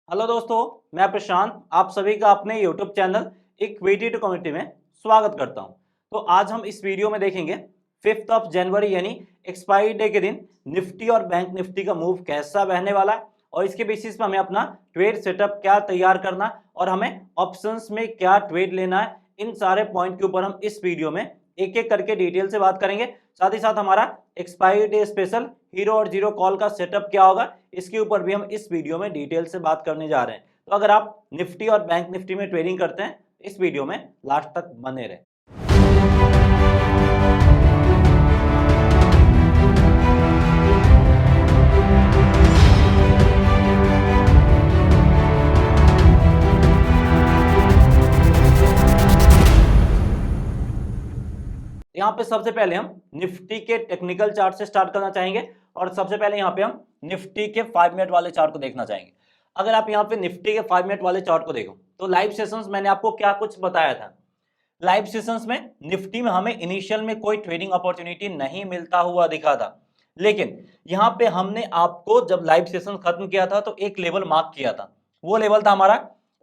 Hello दोस्तों, मैं प्रशांत आप सभी का अपने YouTube channel equity to community में स्वागत करता हूं। तो आज हम इस वीडियो में देखेंगे 5 जनवरी यानी एक्सपायरी डे के दिन निफ्टी और बैंक निफ्टी का मूव कैसा बहने वाला है और इसके बेसिस पर हमें अपना ट्रेड सेटअप क्या तैयार करना और हमें ऑप्शंस में क्या ट्रेड लेना है। इन सारे पॉइंट के ऊपर हम इस वीडियो में एक एक करके डिटेल से बात करेंगे। साथ ही साथ हमारा एक्सपायरी डे स्पेशल हीरो और जीरो कॉल का सेटअप क्या होगा, इसके ऊपर भी हम इस वीडियो में डिटेल से बात करने जा रहे हैं। तो अगर आप निफ्टी और बैंक निफ्टी में ट्रेडिंग करते हैं, इस वीडियो में लास्ट तक बने रहे। यहाँ पे सबसे पहले हम निफ्टी के टेक्निकल चार्ट से स्टार्ट करना चाहेंगे और सबसे पहले यहाँ पे हम निफ्टी के 5 मिनट वाले चार्ट को देखना चाहेंगे। अगर आप यहाँ पे निफ्टी के 5 मिनट वाले चार्ट को देखो तो लाइव सेशंस मैंने आपको क्या कुछ बताया था। लाइव सेशंस में निफ्टी में हमें इनिशियल में कोई ट्रेडिंग अपॉर्चुनिटी नहीं मिलता हुआ दिखा था, लेकिन यहाँ पे हमने आपको जब लाइव सेशन खत्म किया था तो एक लेवल मार्क किया था। वो लेवल था हमारा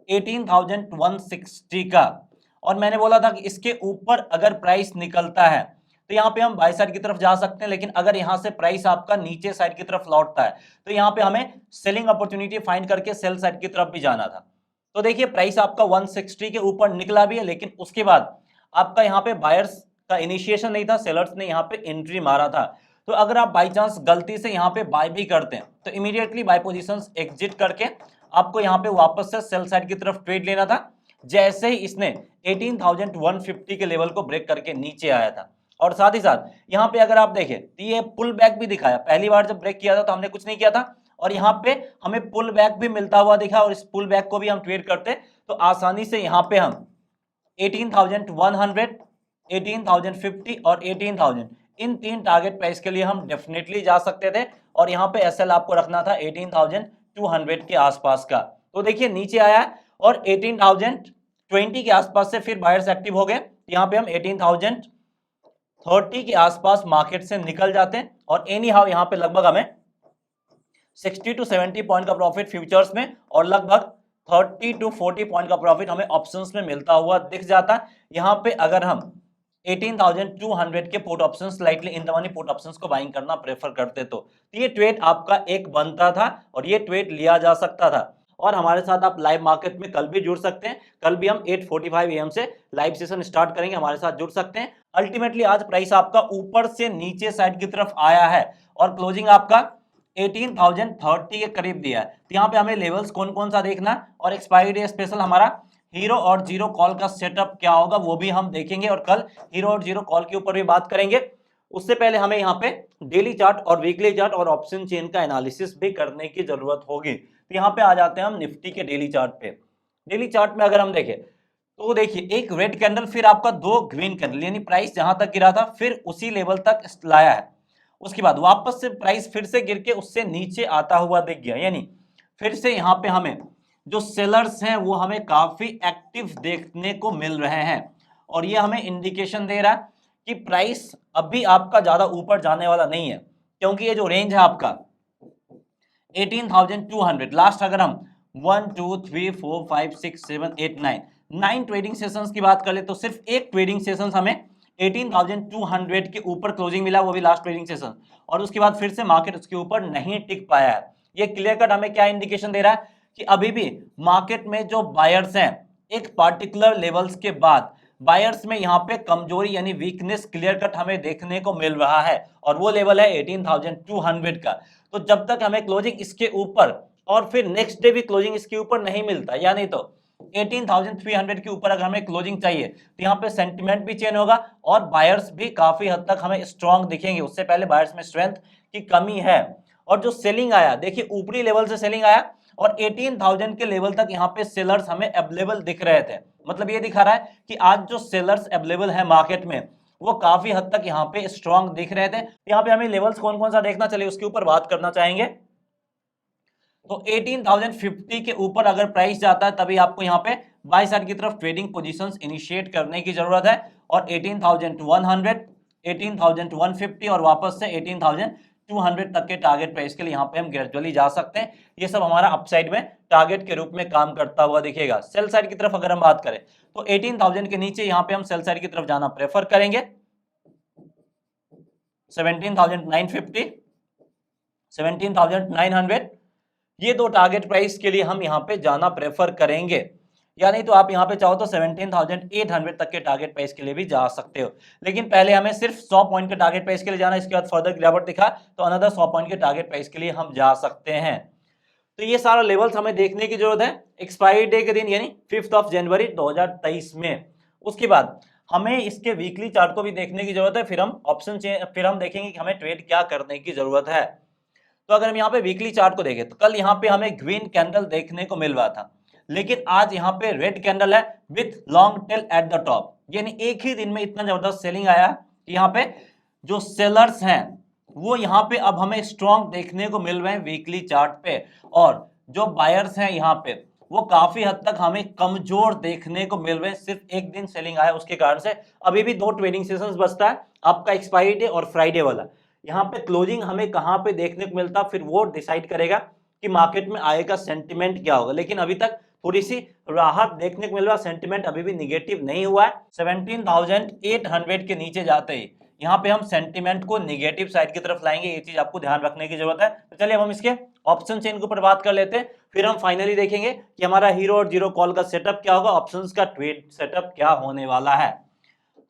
18,160 का और मैंने बोला था कि इसके ऊपर अगर प्राइस निकलता है तो यहाँ पे हम बाय साइड की तरफ जा सकते हैं, लेकिन अगर यहाँ से प्राइस आपका नीचे साइड की तरफ लौटता है तो यहाँ पे हमें सेलिंग अपॉर्चुनिटी फाइंड करके सेल साइड की तरफ भी जाना था। तो देखिए प्राइस आपका 160 के ऊपर निकला भी है, लेकिन उसके बाद आपका यहाँ पे बायर्स का इनिशिएशन नहीं था, सेलर्स ने यहाँ पे एंट्री मारा था। तो अगर आप बाई चांस गलती से यहाँ पे बाय भी करते हैं तो इमीडिएटली बाय पोजीशंस एग्जिट करके आपको यहाँ पे वापस से सेल साइड की तरफ ट्रेड लेना था। जैसे ही इसने 18,150 के लेवल को ब्रेक करके नीचे आया था और साथ ही साथ यहाँ पे अगर आप देखें तो ये पुल बैक भी दिखाया। पहली बार जब ब्रेक किया था तो हमने कुछ नहीं किया था और यहाँ पे हमें पुल बैक भी मिलता हुआ दिखा और इस पुल बैक को भी हम ट्रेड करते तो आसानी से यहाँ पे हम 18,100, 18,050 और 18,000 इन तीन टारगेट प्राइस के लिए हम डेफिनेटली जा सकते थे और यहाँ पे एसएल आपको रखना था 18,200 के आसपास का। तो देखिए नीचे आया है और 18,020 के आसपास से फिर बायर्स एक्टिव हो गए। यहाँ पे हम 18,030 के आसपास मार्केट से निकल जाते हैं और एनी हाउ यहाँ पे लगभग हमें 60 to 70 पॉइंट का प्रॉफिट फ्यूचर्स में और लगभग 30 to 40 पॉइंट का प्रॉफिट हमें ऑप्शंस में मिलता हुआ दिख जाता। यहाँ पे अगर हम 18,200 के put options slightly in the money put options को बाइंग करना प्रेफर करते तो ये ट्रेड आपका एक बनता था और ये ट्रेड लिया जा सकता था। और हमारे साथ आप लाइव मार्केट में कल भी जुड़ सकते हैं। कल भी हम 8:45 AM से लाइव सेशन स्टार्ट करेंगे, हमारे साथ जुड़ सकते हैं। अल्टीमेटली आज प्राइस आपका ऊपर से नीचे साइड की तरफ आया है और क्लोजिंग आपका 18,030 के करीब दिया है। तो यहाँ पे हमें लेवल्स कौन कौन सा देखना और एक्सपायरी डे स्पेशल हमारा हीरो और जीरो कॉल का सेटअप क्या होगा वो भी हम देखेंगे और कल हीरो और जीरो कॉल के ऊपर भी बात करेंगे। उससे पहले हमें यहाँ पे डेली चार्ट और वीकली चार्ट और ऑप्शन चेन का एनालिसिस भी करने की जरूरत होगी। तो यहाँ पे आ जाते हैं हम निफ्टी के डेली चार्ट पे। डेली चार्ट में अगर हम देखें तो देखिए एक रेड कैंडल फिर आपका दो ग्रीन कैंडल, यानी प्राइस जहां तक गिरा था फिर उसी लेवल तक लाया है। उसके बाद वापस से प्राइस फिर से गिर के उससे नीचे आता हुआ दिख गया, यानी फिर से यहाँ पे हमें जो सेलर्स हैं वो हमें काफी एक्टिव देखने को मिल रहे हैं और ये हमें इंडिकेशन दे रहा है कि प्राइस अभी आपका ज्यादा ऊपर जाने वाला नहीं है, क्योंकि ये जो रेंज है आपका 18,200 लास्ट अगर हम 1 2 3 4 5 6 7 8 9 ट्रेडिंग सेशंस की बात कर ले तो सिर्फ एक ट्रेडिंग सेशन हमें 18,200 के ऊपर क्लोजिंग मिला, वो भी लास्ट ट्रेडिंग सेशन, और उसके बाद फिर से मार्केट उसके ऊपर नहीं टिक पाया है। ये क्लियर कट हमें क्या इंडिकेशन दे रहा है कि अभी भी मार्केट में जो बायर्स हैं एक पार्टिकुलर लेवल्स के बाद बायर्स में यहाँ पे कमजोरी यानी वीकनेस क्लियर कट हमें देखने को मिल रहा है और वो लेवल है 18,200 का। तो जब तक हमें क्लोजिंग इसके ऊपर और फिर नेक्स्ट डे भी क्लोजिंग इसके ऊपर नहीं मिलता, यानी तो 18,300 के ऊपर अगर हमें क्लोजिंग चाहिए तो यहाँ पे सेंटिमेंट भी चेंज होगा और बायर्स भी काफी हद तक हमें स्ट्रॉन्ग दिखेंगे। उससे पहले बायर्स में स्ट्रेंथ की कमी है और जो सेलिंग आया देखिए ऊपरी लेवल से सेलिंग आया और 18,000 के लेवल तक यहाँ पे सेलर्स हमें अवेलेबल दिख रहे थे। मतलब ये दिखा रहा है कि आज जो सेलर्स अवेलेबल है मार्केट में वो काफी हद तक यहाँ पे स्ट्रॉन्ग दिख रहे थे। यहाँ पे हमें लेवल्स कौन कौन सा देखना, चलिए उसके ऊपर बात करना चाहेंगे। तो 18,050 के ऊपर अगर प्राइस जाता है तभी आपको यहाँ पे बाय साइड की तरफ ट्रेडिंग पोजीशंस इनिशिएट करने की जरूरत है और 18,100, 18,150 और वापस से 200 तक के टारगेट प्राइस के लिए यहाँ पे हम ग्रेजुअली जा सकते हैं। ये सब हमारा अपसाइड में टारगेट के रूप में काम करता हुआ दिखेगा। सेल साइड की तरफ अगर हम बात करें तो 18,000 के नीचे यहाँ पे हम सेल साइड की तरफ जाना प्रेफर करेंगे। 17,950, 17,900 ये दो टारगेट प्राइस के लिए हम यहाँ पे जाना प्रेफर करेंगे। या नहीं तो आप यहाँ पे चाहो तो 17,800 तक के टारगेट प्राइस के लिए भी जा सकते हो। लेकिन पहले हमें सिर्फ 100 पॉइंट के टारगेट प्राइस के लिए जाना है, इसके बाद फर्दर गिरावट दिखा तो अनदर 100 पॉइंट के टारगेट प्राइस के लिए हम जा सकते हैं। तो ये सारा लेवल्स हमें देखने की जरूरत है एक्सपायरी डे के दिन यानी 5 जनवरी 2023 में। उसके बाद हमें इसके वीकली चार्ट को भी देखने की जरूरत है, फिर हम देखेंगे कि हमें ट्रेड क्या करने की जरूरत है। तो अगर हम यहाँ पे वीकली चार्ट को देखें तो कल यहाँ पे हमें ग्रीन कैंडल देखने को मिल रहा था, लेकिन आज यहाँ पे रेड कैंडल है with long tell at the top, यानी एक ही दिन में इतना जबरदस्त सेलिंग आया कि यहाँ पे जो सेलर्स हैं वो यहाँ पे अब हमें स्ट्रॉन्ग देखने को मिल रहे हैं वीकली चार्ट पे, और जो बायर्स हैं यहाँ पे वो काफी हद तक हमें कमजोर देखने को मिल रहे हैं। सिर्फ एक दिन सेलिंग आया उसके कारण से अभी भी 2 ट्रेडिंग सेशंस बचता है, आपका एक्सपायरी डे और फ्राइडे वाला। यहाँ पे क्लोजिंग हमें कहाँ पे देखने को मिलता फिर वो डिसाइड करेगा कि मार्केट में आगे का सेंटिमेंट क्या होगा। लेकिन अभी तक थोड़ी सी राहत देखने को मिल रहा, सेंटिमेंट अभी भी निगेटिव नहीं हुआ है। 17,800 के नीचे जाते ही यहाँ पे हम सेंटिमेंट को निगेटिव साइड की तरफ लाएंगे, ये चीज आपको ध्यान रखने की जरूरत है। तो चलिए अब हम इसके ऑप्शन चेन के ऊपर बात कर लेते हैं, फिर हम फाइनली देखेंगे कि हमारा हीरो और जीरो कॉल का सेटअप क्या होगा, ऑप्शंस का ट्रेड सेटअप क्या होने वाला है।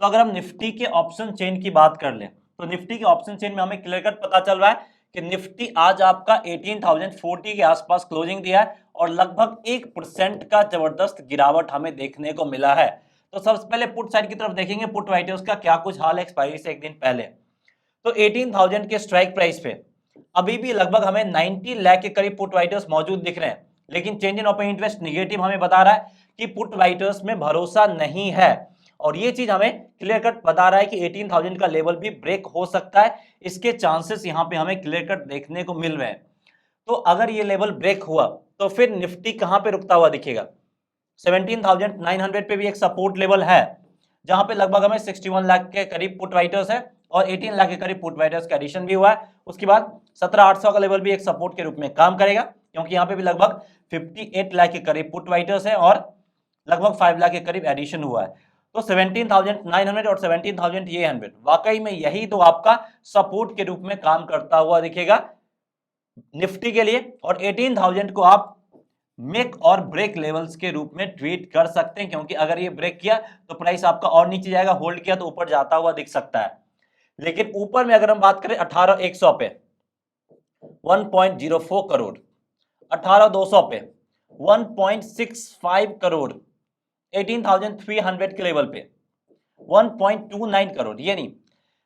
तो अगर हम निफ्टी के ऑप्शन चेन की बात कर ले तो निफ्टी के ऑप्शन चेन में हमें क्लियर कट पता चल रहा है कि निफ्टी आज आपका 18,040 के आसपास क्लोजिंग दिया है और लगभग 1% का जबरदस्त गिरावट हमें देखने को मिला है। तो सबसे पहले पुट साइड की तरफ देखेंगे, पुट राइटर्स का क्या कुछ हाल है एक्सपायरी से एक दिन पहले। तो 18,000 के स्ट्राइक प्राइस पे अभी भी लगभग हमें 90 लाख के करीब पुट राइटर्स मौजूद दिख रहे हैं, लेकिन change in open interest negative हमें बता रहा है कि पुट राइटर्स में भरोसा नहीं है, और ये चीज हमें क्लियर कट बता रहा है कि 18,000 का लेवल भी ब्रेक हो सकता है। इसके चांसेस यहाँ पे हमें क्लियर कट देखने को मिल रहे हैं। तो अगर ये लेवल ब्रेक हुआ तो फिर निफ्टी कहां पे रुकता हुआ दिखेगा, 17,900 पे भी एक सपोर्ट लेवल है जहां पे लगभग हमें 61 लाख के करीब पुट राइटर्स है और 18 लाख के करीब पुट राइटर्स का एडिशन भी हुआ है। उसके बाद 17,800 का लेवल भी एक सपोर्ट के रूप में काम करेगा, क्योंकि यहाँ पे भी लगभग 58 लाख के करीब पुट राइटर्स है और लगभग 5 लाख के करीब एडिशन हुआ है। तो 17,900 और 17,800 वाकई में यही तो आपका सपोर्ट के रूप में काम करता हुआ दिखेगा निफ्टी के लिए, और 18,000 को आप मेक और ब्रेक लेवल्स के रूप में ट्रीट कर सकते हैं, क्योंकि अगर ये ब्रेक किया तो प्राइस आपका और नीचे जाएगा, होल्ड किया तो ऊपर जाता हुआ दिख सकता है। लेकिन ऊपर में अगर हम बात करें 18,100 पे 1.04 करोड़, 18,200 पे 1.65 करोड़, 18,300 के लेवल पे 1.29 करोड़, यानी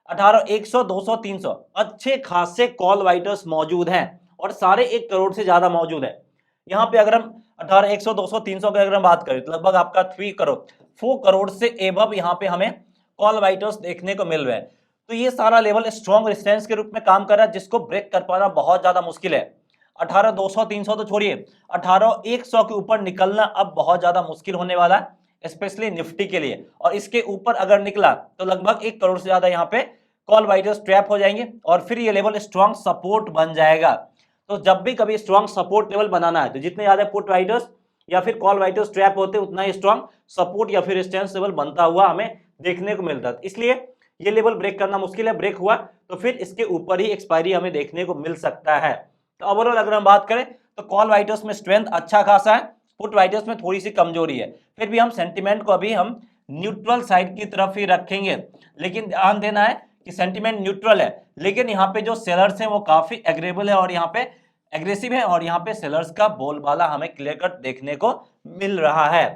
18,100, 200, 300 अच्छे खासे कॉल राइटर्स मौजूद हैं और सारे 1 करोड़ से ज्यादा मौजूद है। यहाँ पे अगर हम 18,100, 200, 300 की अगर हम बात करें तो लगभग आपका 3 करोड़ 4 करोड़ से एबव यहाँ पे हमें कॉल राइटर्स देखने को मिल रहे हैं। तो ये सारा लेवल स्ट्रॉन्ग रेजिस्टेंस के रूप में काम कर रहा है, जिसको ब्रेक कर पाना बहुत ज्यादा मुश्किल है। 18,200, 300 तो छोड़िए, 18,100 के ऊपर निकलना अब बहुत ज्यादा मुश्किल होने वाला है, स्पेशली निफ्टी के लिए। और इसके ऊपर अगर निकला तो लगभग 1 करोड़ से ज्यादा यहाँ पे कॉल राइटर्स ट्रैप हो जाएंगे और फिर ये लेवल स्ट्रॉन्ग सपोर्ट बन जाएगा। तो जब भी कभी स्ट्रॉन्ग सपोर्ट लेवल बनाना है तो जितने ज्यादा पुट राइटर्स या फिर कॉल राइटर्स ट्रैप होते हैं उतना ही स्ट्रॉन्ग सपोर्ट या फिर रेजिस्टेंस लेवल बनता हुआ हमें देखने को मिलता है। इसलिए ये लेवल ब्रेक करना मुश्किल है, ब्रेक हुआ तो फिर इसके ऊपर ही एक्सपायरी हमें देखने को मिल सकता है। तो ओवरऑल अगर हम बात करें तो कॉल राइटर्स में स्ट्रेंथ अच्छा खासा है, पुट राइटर्स में थोड़ी सी कमजोरी है। फिर भी हम सेंटिमेंट को अभी हम न्यूट्रल साइड की तरफ ही रखेंगे, लेकिन ध्यान देना है कि सेंटिमेंट न्यूट्रल है, लेकिन यहाँ पे जो सेलर्स हैं वो काफी एग्रेसिव है और यहाँ पे एग्रेसिव है और यहाँ पे सेलर्स का बोलबाला हमें क्लियर कट देखने को मिल रहा है।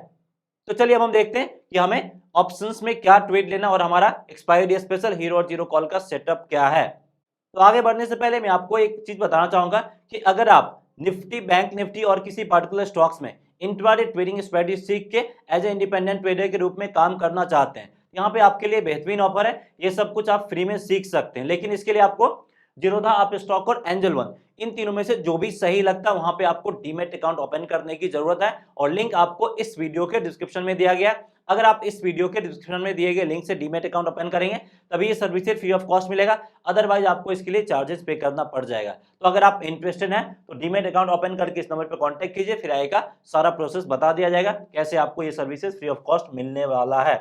तो चलिए अब हम देखते हैं कि हमें ऑप्शंस में क्या ट्रेड लेना और हमारा एक्सपायरी डे स्पेशल हीरो और जीरो कॉल का सेटअप क्या है। तो आगे बढ़ने से पहले मैं आपको एक चीज बताना चाहूंगा कि अगर आप निफ्टी, बैंक निफ्टी और किसी पर्टिकुलर स्टॉक्स में इंट्राडे ट्रेडिंग स्ट्रेटजी सीख के एज ए इंडिपेंडेंट ट्रेडर के रूप में काम करना चाहते हैं, यहाँ पे आपके लिए बेहतरीन ऑफर है। ये सब कुछ आप फ्री में सीख सकते हैं, लेकिन इसके लिए आपको जीरोधा अप स्टॉक और एंजल वन, इन तीनों में से जो भी सही लगता है वहां पे आपको डीमैट अकाउंट ओपन करने की जरूरत है और लिंक आपको इस वीडियो के डिस्क्रिप्शन में दिया गया है। अगर आप इस वीडियो के डिस्क्रिप्शन में दिए गए लिंक से डीमैट अकाउंट ओपन करेंगे तभी ये सर्विसेज फ्री ऑफ कॉस्ट मिलेगा, अदरवाइज आपको इसके लिए चार्जेस पे करना पड़ जाएगा। तो अगर आप इंटरेस्टेड हैं तो डीमैट अकाउंट ओपन करके इस नंबर पर कॉन्टेक्ट कीजिए, फिर आएगा सारा प्रोसेस बता दिया जाएगा कैसे आपको ये सर्विसेज फ्री ऑफ कॉस्ट मिलने वाला है।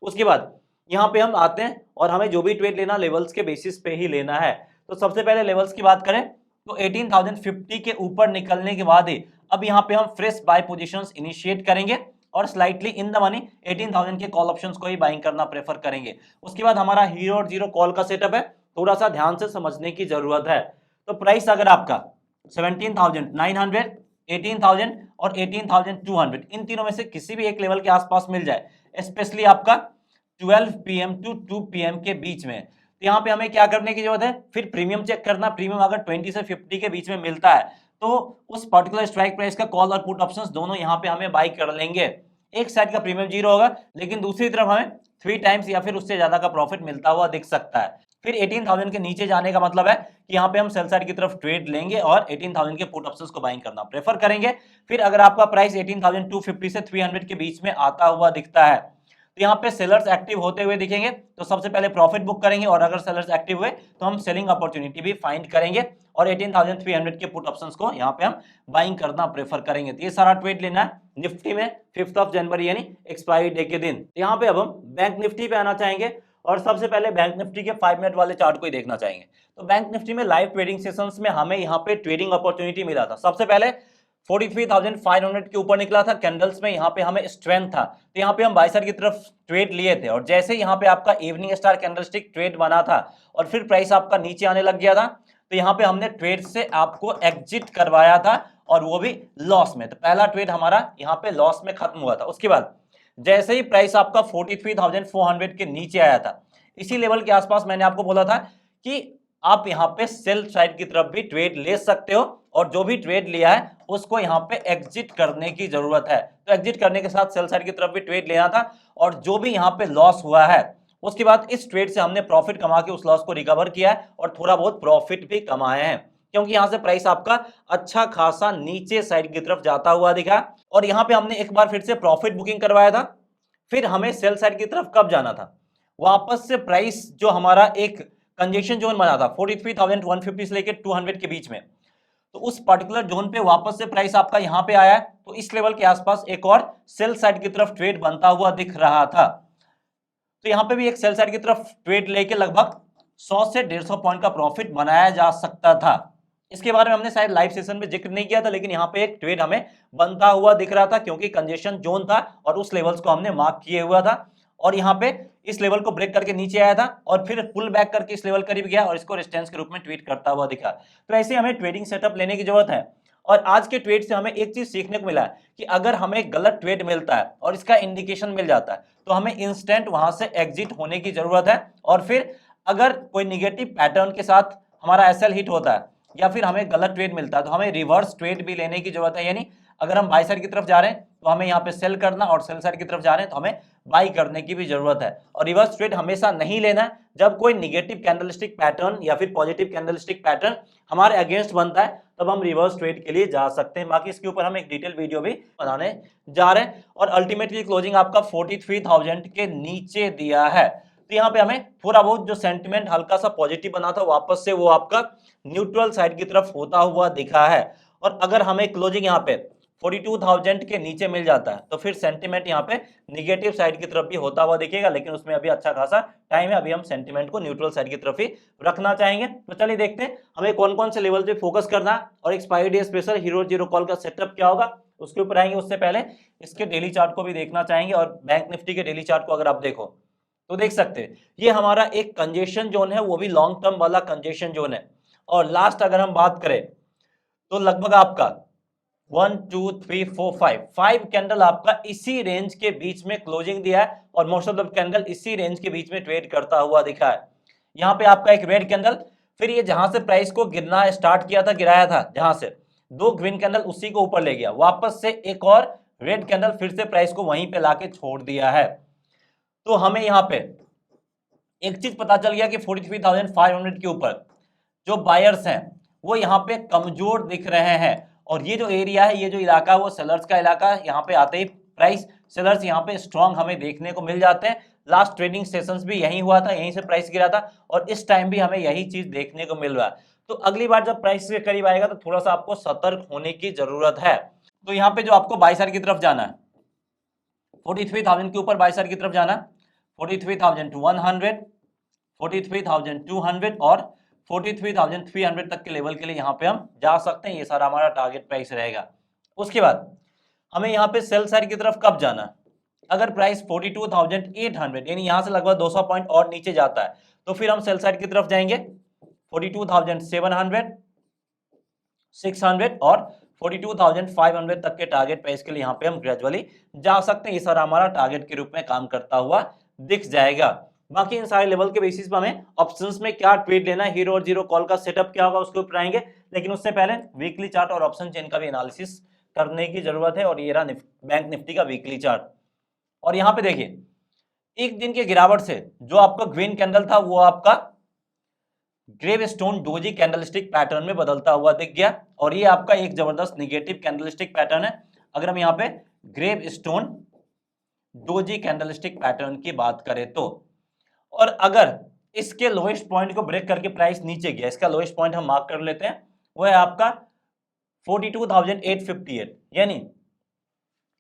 उसके बाद यहाँ पे हम आते हैं और हमें जो भी ट्रेड लेना लेवल्स के बेसिस पे ही लेना है। तो सबसे पहले लेवल्स की बात करें तो 18,050 के ऊपर निकलने के बाद ही अब यहाँ पे हम फ्रेश बाय पोजीशंस इनिशिएट करेंगे और स्लाइटली इन द मनी 18,000 के कॉल ऑप्शंस को ही बाइंग करना प्रेफर करेंगे। उसके बाद हमारा हीरो और जीरो कॉल का सेटअप है, थोड़ा सा ध्यान से समझने की जरूरत है। तो प्राइस अगर आपका 17,900, 18,000 और 18,200 इन तीनों में से किसी भी एक लेवल के आसपास मिल जाए, स्पेशली आपका 12 PM टू 2 PM के बीच में, तो यहाँ पे हमें क्या करने की जरूरत है, फिर प्रीमियम चेक करना। प्रीमियम अगर 20 से 50 के बीच में मिलता है तो उस पर्टिकुलर स्ट्राइक प्राइस का कॉल और पुट ऑप्शंस दोनों यहाँ पे हमें बाई कर लेंगे। एक साइड का प्रीमियम 0 होगा लेकिन दूसरी तरफ हमें 3 टाइम्स या फिर उससे ज्यादा का प्रॉफिट मिलता हुआ दिख सकता है। फिर 18,000 के नीचे जाने का मतलब है कि यहाँ पे हम सेल साइड की तरफ ट्रेड लेंगे और 18,000 के पुट ऑप्शंस को बाइंग करना प्रेफर करेंगे। फिर अगर आपका प्राइस 18,250 से 300 के बीच में आता हुआ दिखता है तो यहाँ पे सेलर्स एक्टिव होते हुए दिखेंगे तो सबसे पहले प्रॉफिट बुक करेंगे और अगर सेलर्स एक्टिव हुए तो हम सेलिंग अपॉर्चुनिटी भी फाइंड करेंगे और 18,300 के पुट ऑप्शंस को यहाँ पे हम बाइंग करना प्रेफर करेंगे। तो ये सारा ट्रेड लेना है निफ्टी में 5 जनवरी यानी एक्सपायरी डे के दिन। यहाँ पे अब हम बैंक निफ्टी पे आना चाहेंगे और सबसे पहले बैंक निफ्टी के 5 मिनट वाले चार्ट को ही देखना चाहेंगे। तो बैंक निफ्टी में लाइव ट्रेडिंग सेशंस में हमें यहाँ पे ट्रेडिंग अपॉर्चुनिटी मिला था। सबसे पहले 43,500 के ऊपर निकला था कैंडल्स में, यहाँ पे हमें स्ट्रेंथ था तो यहाँ पे हम बाय साइड की तरफ ट्रेड लिए थे और जैसे यहाँ पे आपका इवनिंग स्टार कैंडलस्टिक ट्रेड बना था और फिर प्राइस आपका नीचे आने लग गया था तो यहाँ पे हमने ट्रेड से आपको एग्जिट करवाया था और वो भी लॉस में। तो पहला ट्रेड हमारा यहाँ पे लॉस में खत्म हुआ था। उसके बाद जैसे ही प्राइस आपका 43,400 के नीचे आया था, इसी लेवल के आसपास मैंने आपको बोला था कि आप यहाँ पे सेल साइड की तरफ भी ट्रेड ले सकते हो और जो भी ट्रेड लिया है उसको यहाँ पे एग्जिट करने की जरूरत है। तो एग्जिट करने के साथ सेल साइड की तरफ भी ट्रेड लेना था और जो भी यहाँ पे लॉस हुआ है उसके बाद इस ट्रेड से हमने प्रॉफिट कमा के उस लॉस को रिकवर किया है और थोड़ा बहुत प्रॉफिट भी कमाए हैं क्योंकि यहाँ से प्राइस आपका अच्छा खासा नीचे साइड की तरफ जाता हुआ दिखा और यहाँ पे हमने एक बार फिर से प्रॉफिट बुकिंग करवाया था। फिर हमें सेल साइड की तरफ कब जाना था, वापस से प्राइस जो हमारा एक कंजेशन जोन बना था 43,150 से लेकर 200 के बीच में, तो उस पर्टिकुलर जोन पे वापस से प्राइस आपका यहाँ पे आया है तो इस लेवल के आसपास एक और सेल साइड की तरफ ट्रेड बनता हुआ दिख रहा था। तो यहाँ पे भी एक सेल साइड की तरफ ट्रेड लेके लगभग 100 से 150 पॉइंट का प्रॉफिट बनाया जा सकता था। इसके बारे में हमने शायद लाइव सेशन में जिक्र नहीं किया था लेकिन यहाँ पे एक ट्रेड हमें बनता हुआ दिख रहा था क्योंकि कंजेशन जोन था और उस लेवल्स को हमने मार्क किए हुआ था और यहाँ पे इस लेवल को ब्रेक करके नीचे आया था और फिर पुल बैक करके इस लेवल करीब गया और इसको रेजिस्टेंस के रूप में ट्रेड करता हुआ दिखा। तो ऐसे हमें ट्रेडिंग सेटअप लेने की जरूरत है और आज के ट्रेड से हमें एक चीज सीखने को मिला है कि अगर हमें गलत ट्रेड मिलता है और इसका इंडिकेशन मिल जाता है तो हमें इंस्टेंट वहां से एग्जिट होने की जरूरत है और फिर अगर कोई निगेटिव पैटर्न के साथ हमारा एसएल हिट होता है या फिर हमें गलत ट्रेड मिलता है तो हमें रिवर्स ट्रेड भी लेने की जरूरत है। यानी अगर हम बाय साइड की तरफ जा रहे हैं तो हमें यहाँ पे सेल करना और सेल साइड की तरफ जा रहे हैं तो हमें बाई करने की भी जरूरत है। और रिवर्स ट्रेड हमेशा नहीं लेना है जब कोई निगेटिव कैंडलस्टिक पैटर्न या फिर पॉजिटिव कैंडलस्टिक पैटर्न हमारे अगेंस्ट बनता है तब हम रिवर्स ट्रेड के लिए जा सकते हैं। बाकी इसके ऊपर हम एक डिटेल वीडियो भी बनाने जा रहे हैं और अल्टीमेटली क्लोजिंग आपका 43,000 के नीचे दिया है। तो यहाँ पे हमें थोड़ा बहुत जो सेंटिमेंट हल्का सा पॉजिटिव बना था वापस से वो आपका न्यूट्रल साइड की तरफ होता हुआ दिखा है और अगर हमें क्लोजिंग यहाँ पे 42,000 के नीचे मिल जाता है तो फिर सेंटिमेंट यहाँ पे निगेटिव साइड की तरफ भी होता हुआ दिखेगा लेकिन उसमें अभी अच्छा खासा टाइम है, अभी हम सेंटिमेंट को न्यूट्रल साइड की तरफ ही रखना चाहेंगे। तो चलिए देखते हैं हमें कौन कौन से लेवल पे फोकस करना है और expiry day special hero zero call का सेटअप क्या होगा उसके ऊपर आएंगे। उससे पहले इसके डेली चार्ट को भी देखना चाहेंगे और बैंक निफ्टी के डेली चार्ट को अगर आप देखो तो देख सकते हैं ये हमारा एक कंजेशन जोन है, वो भी लॉन्ग टर्म वाला कंजेशन जोन है और लास्ट अगर हम बात करें तो लगभग आपका 1 2 3 4 5 कैंडल आपका इसी रेंज के बीच में क्लोजिंग दिया है और मोस्ट ऑफ द कैंडल इसी रेंज के बीच में ट्रेड करता हुआ दिखा है। यहाँ पे आपका एक रेड कैंडल, फिर ये जहां से प्राइस को गिरना स्टार्ट किया था, गिराया था जहां से, दो ग्रीन कैंडल उसी को ऊपर ले गया, वापस से एक और रेड कैंडल फिर से प्राइस को वहीं पे लाके छोड़ दिया है। तो हमें यहाँ पे एक चीज पता चल गया कि 43,500 के ऊपर जो बायर्स हैं वो यहाँ पे कमजोर दिख रहे हैं, और ये जो एरिया है, ये जो इलाका है वो सेलर्स का इलाका है। यहाँ पे आते ही प्राइस सेलर्स यहाँ पे स्ट्रॉन्ग हमें देखने को मिल जाते हैं। लास्ट ट्रेडिंग सेशंस भी यही हुआ था, यहीं से प्राइस गिरा था, और इस टाइम भी हमें यही चीज देखने को मिल रहा है। तो अगली बार जब प्राइस के करीब आएगा तो थोड़ा सा आपको सतर्क होने की जरूरत है। तो यहाँ पे जो आपको बाई साइड की तरफ जाना है, 43,000 के ऊपर बाई साइड की तरफ जाना, 43,100, 43,200 और 43,300 तक के लेवल के लिए यहाँ पे हम जा सकते हैं। ये सारा हमारा टारगेट प्राइस रहेगा। उसके बाद हमें यहाँ पे सेल साइड की तरफ कब जाना है? अगर प्राइस 42,800 यानी यहाँ से लगभग 200 पॉइंट और नीचे जाता है तो फिर हम सेल साइड की तरफ जाएंगे 42,700, 600 और 42,500 तक के टारगेट प्राइस के लिए यहाँ पे हम ग्रेजुअली जा सकते हैं। ये सारा हमारा टारगेट के रूप में काम करता हुआ दिख जाएगा। बाकी इन सारे लेवल के बेसिस पर हमें ऑप्शंस में क्या ट्रेड लेना है, हीरो और जीरो कॉल का सेटअप क्या होगा उसके ऊपर आएंगे, लेकिन उससे पहले वीकली चार्ट और ऑप्शन चेन का भी एनालिसिस करने की जरूरत है। और ये रहा बैंक निफ्टी का वीकली चार्ट, और यहाँ पे देखिए एक दिन के गिरावट से जो आपका ग्रीन कैंडल था वो आपका gravestone doji candlestick pattern में बदलता हुआ दिख गया, और ये आपका एक जबरदस्त निगेटिव कैंडलस्टिक पैटर्न है। अगर हम यहाँ पे gravestone doji candlestick pattern की बात करें तो, और अगर इसके लोएस्ट पॉइंट को ब्रेक करके प्राइस नीचे गया, इसका लोएस्ट पॉइंट हम मार्क कर लेते हैं, वो है आपका 42,858, यानी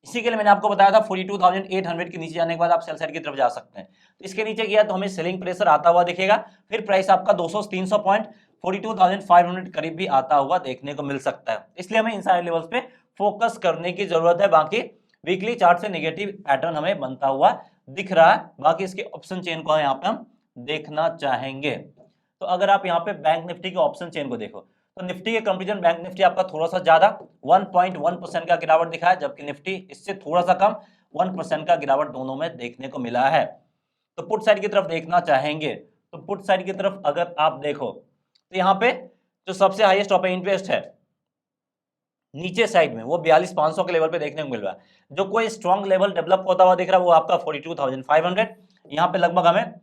इसी के लिए मैंने आपको बताया था 42,800 के नीचे जाने के बाद आप सेल साइड की तरफ जा सकते हैं। तो इसके नीचे गया तो हमें सेलिंग प्रेशर आता हुआ दिखेगा, फिर प्राइस आपका 200-300 पॉइंट 42,500 करीब भी आता हुआ देखने को मिल सकता है। इसलिए हमें इन सारे लेवल्स पे फोकस करने की जरूरत है। बाकी वीकली चार्ट से नेगेटिव पैटर्न हमें बनता हुआ दिख रहा है। बाकी इसके ऑप्शन चेन को यहाँ पे हम देखना चाहेंगे। तो अगर आप यहाँ पे बैंक निफ्टी के ऑप्शन चेन को देखो तो निफ्टी के कंपेरिजन बैंक निफ्टी आपका थोड़ा सा ज्यादा 1.1% का गिरावट दिखा है, जबकि निफ्टी इससे थोड़ा सा कम 1% का गिरावट दोनों में देखने को मिला है। तो पुट साइड की तरफ देखना चाहेंगे, तो पुट साइड की तरफ अगर आप देखो तो यहाँ पे जो सबसे हाईएस्ट ओपन इंटरेस्ट है नीचे साइड में वो 42,500 के लेवल पे देखने को मिल रहा है। जो कोई स्ट्रॉन्ग लेवल डेवलप होता हुआ दिख रहा है वो आपका 42,500। यहाँ पे लगभग हमें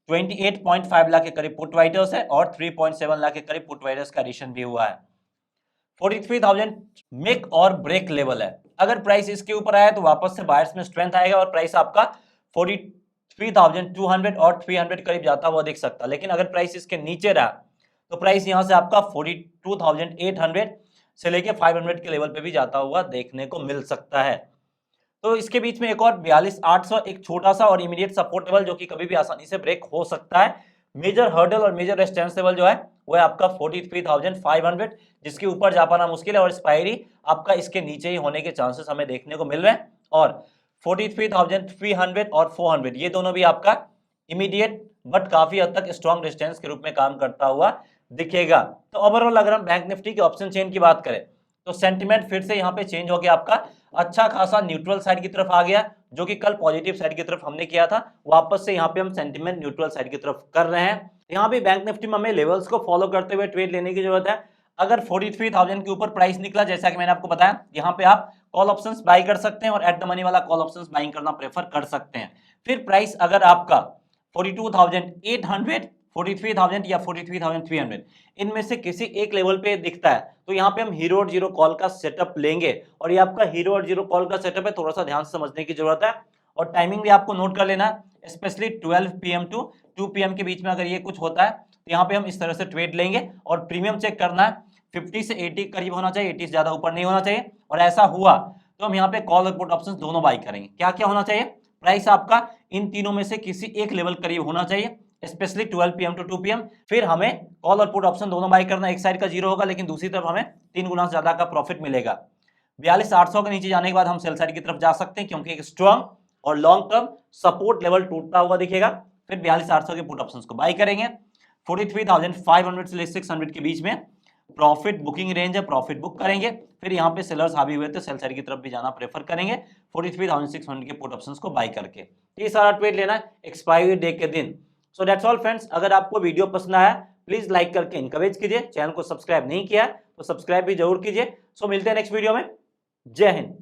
28.5 लाख के करीब पुट राइटर्स है और 3.7 लाख के करीब पुट राइटर्स का एडिशन भी हुआ है। 43,000 मेक और ब्रेक लेवल है। अगर प्राइस इसके ऊपर आया तो वापस से बायर्स में स्ट्रेंथ आएगा और प्राइस आपका 43,200 और 300 करीब जाता हुआ दिख सकता है। लेकिन अगर प्राइस इसके नीचे रहा तो प्राइस यहां से आपका 42,800 से लेके 500 के लेवल पे भी जाता हुआ देखने को मिल सकता है। तो इसके बीच में एक और 42,800 एक छोटा सा और इमीडिएट सपोर्ट लेवल जो कि कभी भी आसानी से ब्रेक हो सकता है। मेजर हर्डल और मेजर रेजिस्टेंस लेवल जो है वो है आपका 43,500, जिसके ऊपर जा पाना मुश्किल है और एक्सपायरी आपका इसके नीचे ही होने के चांसेस हमें देखने को मिल रहे हैं। और 43,300 और 400 ये दोनों भी आपका इमीडिएट बट काफी हद तक स्ट्रॉन्ग रेजिस्टेंस के रूप में काम करता हुआ दिखेगा। तो ओवरऑल अगर हम बैंक निफ्टी के ऑप्शन चेन की बात करें तो सेंटिमेंट फिर से यहाँ पे चेंज हो गया, आपका अच्छा खासा न्यूट्रल साइड की तरफ आ गया। जो कि कल पॉजिटिव साइड की तरफ हमने किया था, वापस से यहाँ पे हम सेंटिमेंट न्यूट्रल साइड की तरफ कर रहे हैं। यहाँ भी बैंक निफ्टी में हमें लेवल्स को फॉलो करते हुए ट्रेड लेने की जरूरत है। अगर 43,000 के ऊपर प्राइस निकला, जैसा कि मैंने आपको बताया, यहाँ पे आप कॉल ऑप्शंस बाई कर सकते हैं और एट द मनी वाला कॉल ऑप्शंस बाइंग करना प्रेफर कर सकते हैं। फिर प्राइस अगर आपका 42,800, 43,000 या 43,300 इनमें से किसी एक लेवल पे दिखता है तो यहाँ पे हम हीरो और जीरो कॉल का सेटअप लेंगे। और ये आपका हीरो और जीरो कॉल का सेटअप है, थोड़ा सा ध्यान से समझने की जरूरत है और टाइमिंग भी आपको नोट कर लेना है। स्पेशली 12 PM टू 2 PM के बीच में अगर ये कुछ होता है तो यहाँ पे हम इस तरह से ट्रेड लेंगे और प्रीमियम चेक करना है 50 से 80 करीब होना चाहिए, 80 से ज्यादा ऊपर नहीं होना चाहिए। और ऐसा हुआ तो हम यहाँ पे कॉल और पुट ऑप्शंस दोनों बाई करेंगे। क्या क्या होना चाहिए? प्राइस आपका इन तीनों में से किसी एक लेवल करीब होना चाहिए, स्पेशली 12 PM टू 2 PM। फिर हमें कॉल और पुट ऑप्शन दोनों बाई करना, एक साइड का जीरो होगा लेकिन दूसरी तरफ हमें 3 गुना से ज्यादा का प्रॉफिट मिलेगा। 42,800 के नीचे जाने के बाद हम सेल साइड की तरफ जा सकते हैं क्योंकि एक स्ट्रॉन्ग और लॉन्ग टर्म सपोर्ट लेवल टूटता हुआ दिखेगा। फिर 42,800 के पुट ऑप्शंस को बाई करेंगे। 43,500 से 600 के बीच में प्रॉफिट बुकिंग रेंज है, प्रॉफिट बुक करेंगे। फिर यहाँ पे सेलर्स हावी हुए तो सेल साइड की तरफ भी जाना प्रेफर करेंगे 43,600 के पुट ऑप्शंस को बाई करके। ये सारा ट्रेड लेना है एक्सपायरी डे के दिन। So that's all friends. अगर आपको वीडियो पसंद आया प्लीज लाइक करके इनकरेज कीजिए। चैनल को सब्सक्राइब नहीं किया तो सब्सक्राइब भी जरूर कीजिए। सो मिलते हैं नेक्स्ट वीडियो में। जय हिंद।